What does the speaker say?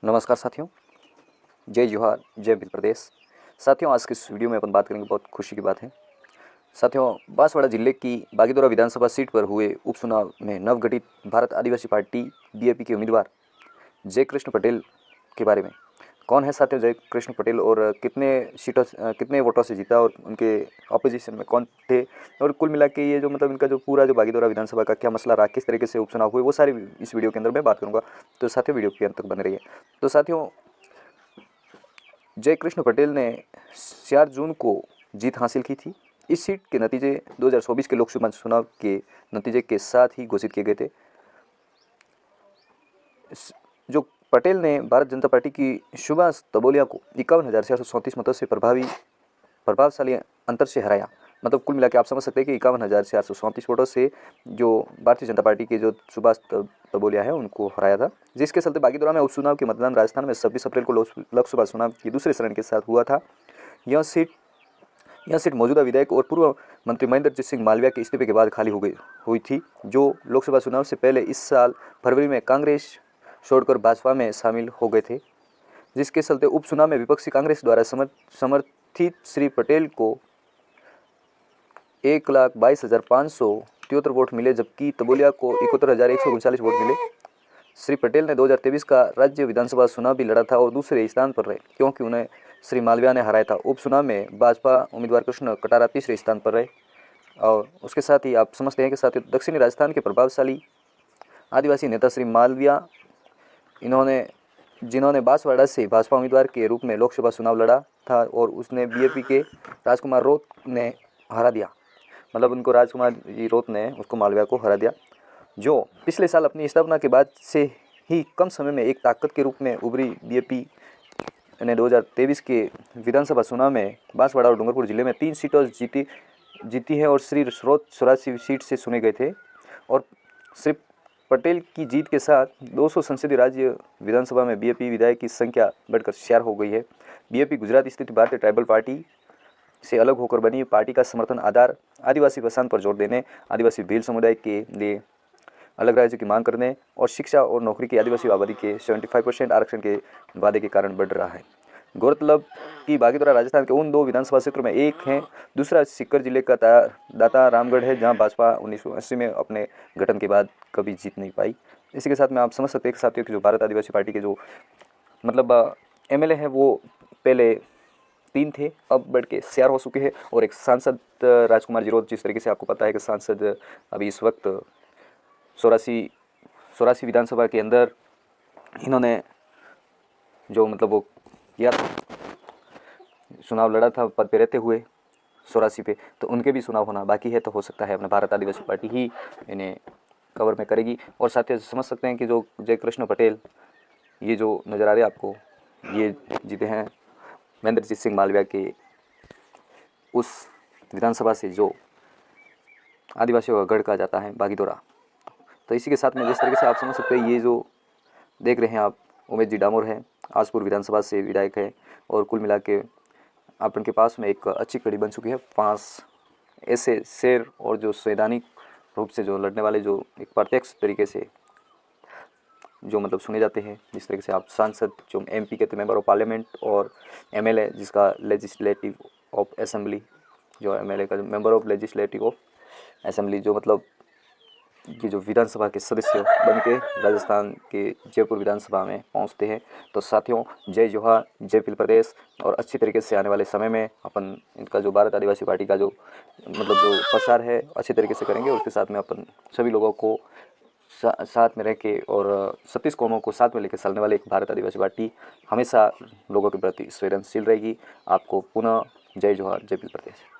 नमस्कार साथियों, जय जोहार, जय भील प्रदेश। साथियों, आज के इस वीडियो में अपन बात करेंगे, बहुत खुशी की बात है साथियों। बांसवाड़ा जिले की बागीदोरा विधानसभा सीट पर हुए उपचुनाव में नवगठित भारत आदिवासी पार्टी बीएपी के उम्मीदवार जय कृष्ण पटेल के बारे में। कौन है साथियों जय कृष्ण पटेल और कितने वोटों से जीता और उनके ऑपोजिशन में कौन थे, और कुल मिला के ये जो इनका जो पूरा जो बागीदोरा विधानसभा का क्या मसला रहा, किस तरीके से उपचुनाव हुए, वो सारी इस वीडियो के अंदर मैं बात करूँगा। तो साथियों, वीडियो के अंत तक बने रहिए। तो साथियों, जय कृष्ण पटेल ने 4 जून को जीत हासिल की थी। इस सीट के नतीजे 2024 के लोकसभा चुनाव के नतीजे के साथ ही घोषित किए गए थे। जो पटेल ने भारत जनता पार्टी की सुभाष तबोलिया को 51,434 मतों से प्रभावशाली अंतर से हराया। कुल मिला के आप समझ सकते हैं कि 51,434 वोटों से जो भारतीय जनता पार्टी के जो सुभाष तबोलिया है उनको हराया था, जिसके चलते बागीदोरा में उपचुनाव के मतदान राजस्थान में 26 अप्रैल को लोकसभा चुनाव की दूसरे चरण के साथ हुआ था। यह सीट मौजूदा विधायक और पूर्व मंत्री महेंद्रजीत सिंह मालविया के इस्तीफे के बाद खाली हुई थी, जो लोकसभा चुनाव से पहले इस साल फरवरी में कांग्रेस छोड़कर भाजपा में शामिल हो गए थे। जिसके चलते उपचुनाव में विपक्षी कांग्रेस द्वारा समर्थित श्री पटेल को 1,22,573 वोट मिले, जबकि तबोलिया को 71,139 वोट मिले। श्री पटेल ने 2023 का राज्य विधानसभा चुनाव भी लड़ा था और दूसरे स्थान पर रहे, क्योंकि उन्हें श्री मालविया ने हराया था। उपचुनाव में भाजपा उम्मीदवार कृष्ण कटारा तीसरे स्थान पर रहे। और उसके साथ ही आप समझते हैं कि साथ ही दक्षिणी राजस्थान के प्रभावशाली आदिवासी नेता श्री मालविया, जिन्होंने बांसवाड़ा से भाजपा उम्मीदवार के रूप में लोकसभा चुनाव लड़ा था, और उसने बीएपी के राजकुमार रोत ने हरा दिया। उनको राजकुमार जी रोत ने उसको मालविया को हरा दिया, जो पिछले साल अपनी स्थापना के बाद से ही कम समय में एक ताकत के रूप में उभरी। बीएपी ने 2023 के विधानसभा चुनाव में बांसवाड़ा और डूंगरपुर जिले में 3 सीटों जीती है, और श्री स्रोत 84 सीट से चुने गए थे। और श्री पटेल की जीत के साथ 200 संसदीय राज्य विधानसभा में बीएपी विधायक की संख्या बढ़कर 4 हो गई है। बीएपी गुजरात स्थित भारतीय ट्राइबल पार्टी से अलग होकर बनी पार्टी का समर्थन आधार आदिवासी पहचान पर जोर देने, आदिवासी भील समुदाय के लिए अलग राज्य की मांग करने और शिक्षा और नौकरी की आदिवासी आबादी के 75% आरक्षण के वादे के कारण बढ़ रहा है। गौरतलब कि बागीदोरा राजस्थान के उन 2 विधानसभा क्षेत्रों में एक है, दूसरा सीकर जिले का दाता रामगढ़ है, जहां भाजपा 1980 में अपने गठन के बाद कभी जीत नहीं पाई। इसी के साथ में आप समझ सकते हैं कि साथियों की जो भारत आदिवासी पार्टी के जो एमएलए हैं वो पहले 3 थे, अब बढ़ के 4 हो चुके हैं, और एक सांसद राजकुमार जी रोत, जिस तरीके से आपको पता है कि सांसद अभी इस वक्त 84 विधानसभा के अंदर इन्होंने जो वो किया था, चुनाव लड़ा था पद पे रहते हुए 84 पे, तो उनके भी चुनाव होना बाकी है। तो हो सकता है अपना भारत आदिवासी पार्टी ही इन्हें कवर में करेगी। और साथ ही समझ सकते हैं कि जो जय कृष्ण पटेल ये जो नज़र आ रहे हैं आपको, ये जीते हैं महेंद्रजीत सिंह मालविया के उस विधानसभा से जो आदिवासियों का गढ़ कहा जाता है बागीदोरा। तो इसी के साथ में जिस तरीके से आप समझ सकते हैं, ये जो देख रहे हैं आप, उमेश जी डामोर हैं, आजपुर विधानसभा से विधायक है, और कुल मिला के आप उनके पास में एक अच्छी कड़ी बन चुकी है। 5 ऐसे शेर और जो संवैधानिक रूप से जो लड़ने वाले, जो एक प्रत्यक्ष तरीके से जो सुने जाते हैं, जिस तरीके से आप सांसद जो एमपी कहते हैं, मेंबर ऑफ पार्लियामेंट, और एमएलए जिसका लेजिस्लेटिव ऑफ असेंबली, जो एमएलए का member of legislative of assembly, जो ये जो विधानसभा के सदस्य बन के राजस्थान के जयपुर विधानसभा में पहुंचते हैं। तो साथियों, जय जोहार, जय भील प्रदेश। और अच्छी तरीके से आने वाले समय में अपन इनका जो भारत आदिवासी पार्टी का जो जो प्रसार है अच्छी तरीके से करेंगे। उसके साथ में अपन सभी लोगों को साथ में रह के और 36 कौमों को साथ में लेकर चलने वाले एक भारत आदिवासी पार्टी हमेशा लोगों के प्रति संवेदनशील रहेगी। आपको पुनः जय जोहार, जय भील प्रदेश।